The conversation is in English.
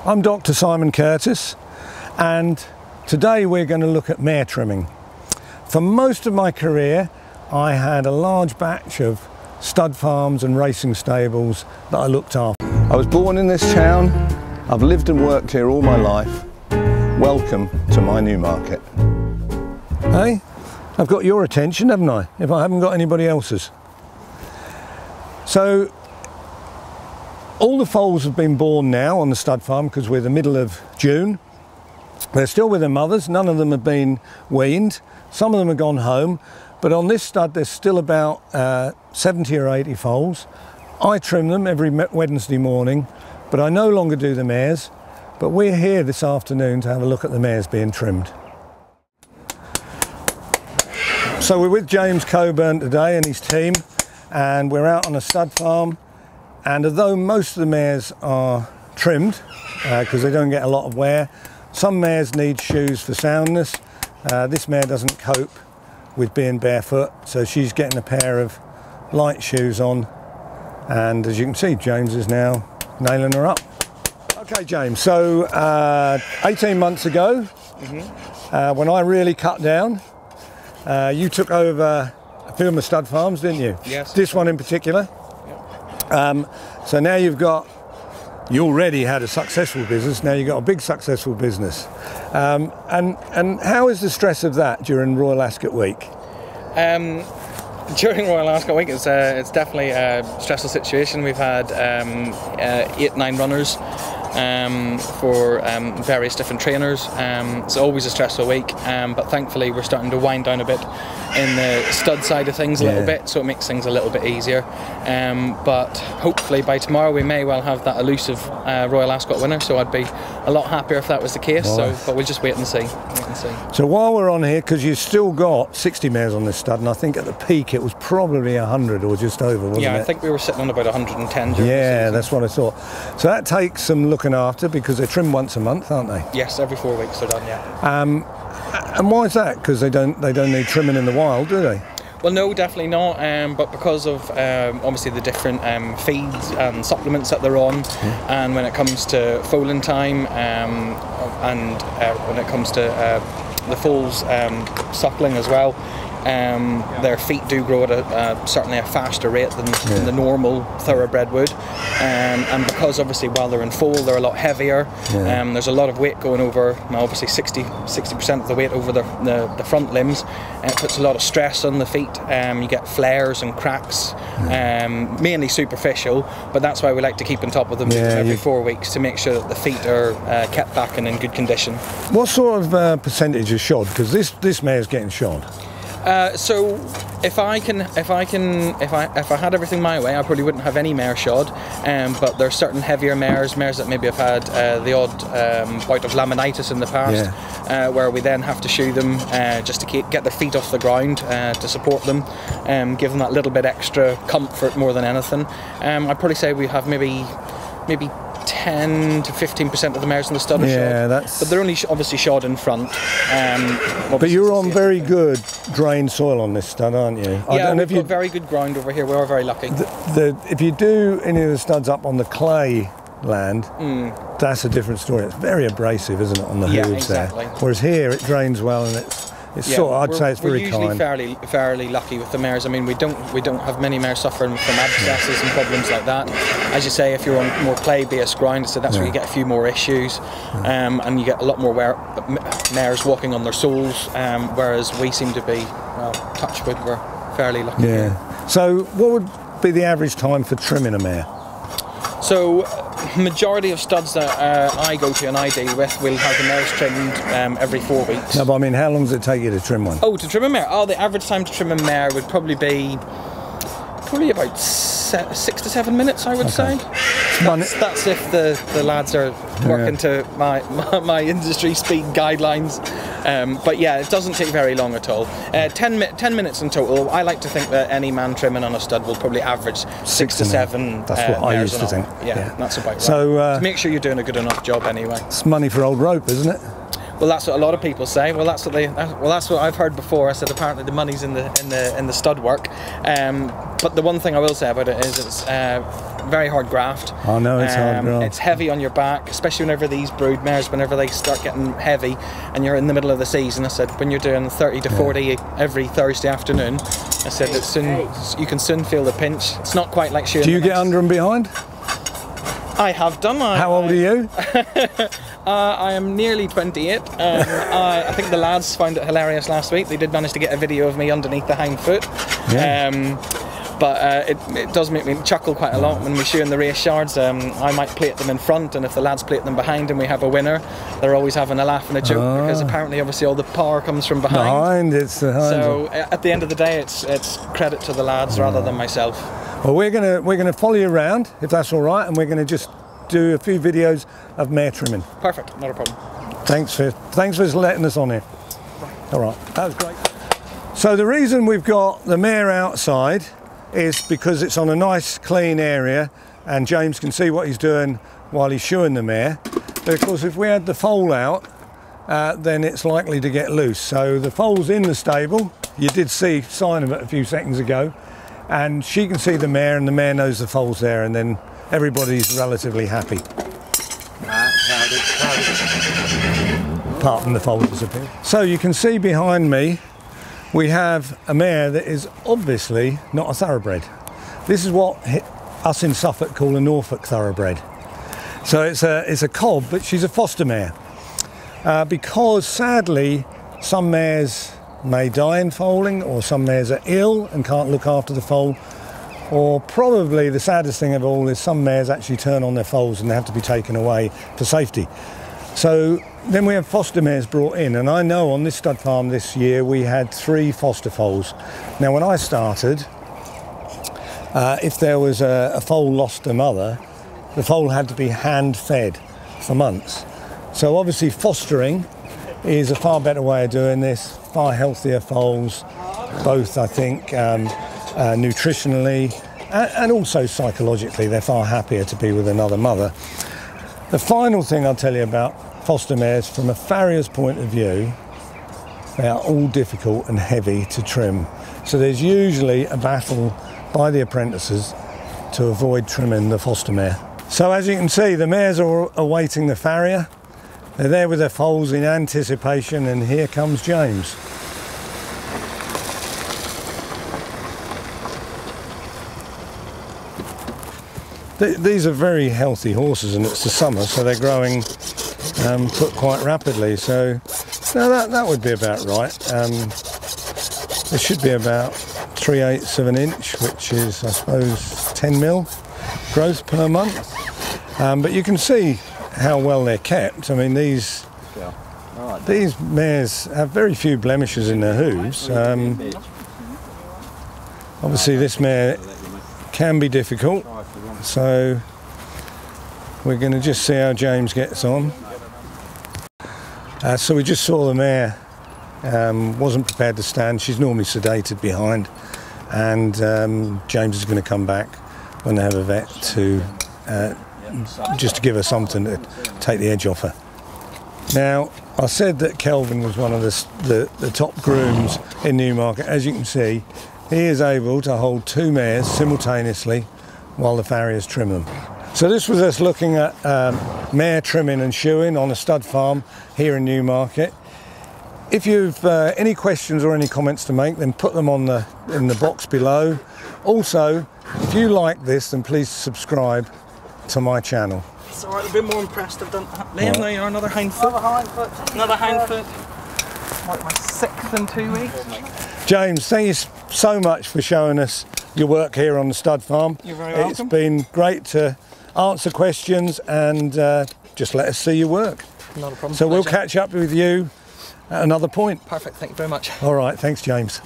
I'm Dr. Simon Curtis, and today we're going to look at mare trimming. For most of my career, I had a large batch of stud farms and racing stables that I looked after. I was born in this town. I've lived and worked here all my life. Welcome to my Newmarket. Hey, I've got your attention, haven't I? If I haven't got anybody else's. So, all the foals have been born now on the stud farm because we're the middle of June. They're still with their mothers. None of them have been weaned. Some of them have gone home. But on this stud, there's still about 70 or 80 foals. I trim them every Wednesday morning, but I no longer do the mares. But we're here this afternoon to have a look at the mares being trimmed. So we're with James Coburn today and his team, and we're out on a stud farm. And although most of the mares are trimmed, because they don't get a lot of wear, some mares need shoes for soundness. This mare doesn't cope with being barefoot, so she's getting a pair of light shoes on. And as you can see, James is now nailing her up. Okay, James, so 18 months ago, when I really cut down, you took over a few of my stud farms, didn't you? Yes. This one in particular. So now you already had a successful business, now you've got a big successful business. And how is the stress of that during Royal Ascot Week? During Royal Ascot Week, it's definitely a stressful situation. We've had 8-9 runners for various different trainers. It's always a stressful week, but thankfully we're starting to wind down a bit in the stud side of things a little bit, so it makes things a little bit easier. But hopefully by tomorrow we may well have that elusive Royal Ascot winner, so I'd be a lot happier if that was the case. But we'll just wait and see. So while we're on here, because you've still got 60 mares on this stud, and I think at the peak it was probably 100 or just over, wasn't it? Yeah, I think we were sitting on about 110 during the that's what I thought. So that takes some looking after, because they're trimmed once a month, aren't they? Yes, every 4 weeks they're done, yeah. And why is that? Because they don't need trimming in the wild, do they? Well, no, definitely not. But because of obviously the different feeds and supplements that they're on, and when it comes to foaling time, and when it comes to the foals suckling as well, their feet do grow at certainly a faster rate than the normal thoroughbred would, and because obviously while they're in foal they're a lot heavier. There's a lot of weight going over, obviously 60% of the weight over the front limbs, and it puts a lot of stress on the feet. You get flares and cracks, mainly superficial, but that's why we like to keep on top of them every 4 weeks to make sure that the feet are kept back and in good condition. What sort of percentage is shod? Because this mare's getting shod. So if I had everything my way, I probably wouldn't have any mare shod. But there are certain heavier mares that maybe have had the odd bout of laminitis in the past, where we then have to shoe them just to get their feet off the ground to support them, give them that little bit extra comfort more than anything. I'd probably say we have maybe 10 to 15% of the mares in the stud are shod. But they're only obviously shod in front. But you're on very good drained soil on this stud, aren't you? Yeah, we've got very good ground over here. We are very lucky. If you do any of the studs up on the clay land, that's a different story. It's very abrasive, isn't it, on the hooves there? Whereas here it drains well, and it's sort of, I'd say it's very kind. We're usually fairly lucky with the mares. I mean, we don't have many mares suffering from abscesses and problems like that. As you say, if you're on more clay-based ground, so that's where you get a few more issues, and you get a lot more mares walking on their soles, whereas we seem to be, well, touch wood, we're fairly lucky. So what would be the average time for trimming a mare? So, majority of studs that I go to and I deal with will have the mares trimmed every 4 weeks. No, but I mean, how long does it take you to trim one? Oh, to trim a mare? Oh, the average time to trim a mare would probably be about 6 to 7 minutes, I would say. That's if the lads are working to my industry speed guidelines. But yeah, it doesn't take very long at all. 10 minutes in total. I like to think that any man trimming on a stud will probably average 6 to 7. That's what I used to think. Yeah, that's about right. So to make sure you're doing a good enough job anyway. It's money for old rope, isn't it? Well, that's what a lot of people say. Well, that's what I've heard before. I said apparently the money's in the stud work. But the one thing I will say about it is it's very hard graft. I know it's hard graft. It's heavy on your back, especially whenever these brood mares, whenever they start getting heavy, and you're in the middle of the season. I said when you're doing 30 to 40 every Thursday afternoon, I said you can soon feel the pinch. It's not quite like shoeing. Do you get under and behind? I have done. How old are you? I am nearly 28. I think the lads found it hilarious last week. They did manage to get a video of me underneath the hind foot. Yeah. But it does make me chuckle quite a lot when we shoe in the race yards. I might plate them in front, and if the lads plate them behind and we have a winner, they're always having a laugh and a joke because apparently obviously all the power comes from behind. So at the end of the day, it's credit to the lads rather than myself. Well, we're gonna follow you around if that's all right, and we're gonna just do a few videos of mare trimming. Perfect, not a problem. Thanks for letting us on here. All right, that was great. So the reason we've got the mare outside is because it's on a nice clean area and James can see what he's doing while he's shoeing the mare. But of course if we had the foal out, then it's likely to get loose. So the foal's in the stable. You did see sign of it a few seconds ago, and she can see the mare and the mare knows the foal's there, and then everybody's relatively happy. Apart from the foal disappeared. So you can see behind me we have a mare that is obviously not a thoroughbred. This is what us in Suffolk call a Norfolk thoroughbred. So it's a cob, but she's a foster mare. Because sadly, some mares may die in foaling, or some mares are ill and can't look after the foal, or probably the saddest thing of all is some mares actually turn on their foals and they have to be taken away for safety. So then we have foster mares brought in, and I know on this stud farm this year we had 3 foster foals. Now when I started, if there was a foal lost a mother, the foal had to be hand fed for months. So obviously fostering is a far better way of doing this, far healthier foals, both I think nutritionally and also psychologically. They're far happier to be with another mother. The final thing I'll tell you about foster mares from a farrier's point of view, they are all difficult and heavy to trim. So there's usually a battle by the apprentices to avoid trimming the foster mare. So as you can see, the mares are awaiting the farrier. They're there with their foals in anticipation, and here comes James. These are very healthy horses, and it's the summer, so they're growing foot quite rapidly. So no, that would be about right. There should be about 3/8 of an inch, which is, I suppose, 10 mil growth per month. But you can see how well they're kept. I mean, these mares have very few blemishes in their hooves. Obviously, this mare can be difficult, so we're going to just see how James gets on. So we just saw the mare wasn't prepared to stand. She's normally sedated behind, and James is going to come back when they have a vet to just to give her something to take the edge off her. Now, I said that Kelvin was one of the top grooms in Newmarket. As you can see, he is able to hold 2 mares simultaneously while the farriers trim them. So this was us looking at mare trimming and shoeing on a stud farm here in Newmarket. If you've any questions or any comments to make, then put them in the box below. Also, if you like this, then please subscribe to my channel. It's alright, a bit more impressed. I've done. Liam, there you are, another hind foot. Another hind foot. Like my 6th in 2 weeks. James, thank you so much for showing us your work here on the stud farm. You're very welcome. It's been great to answer questions and just let us see your work. Not a problem. So we'll catch up with you at another point. Perfect, thank you very much. All right, thanks James.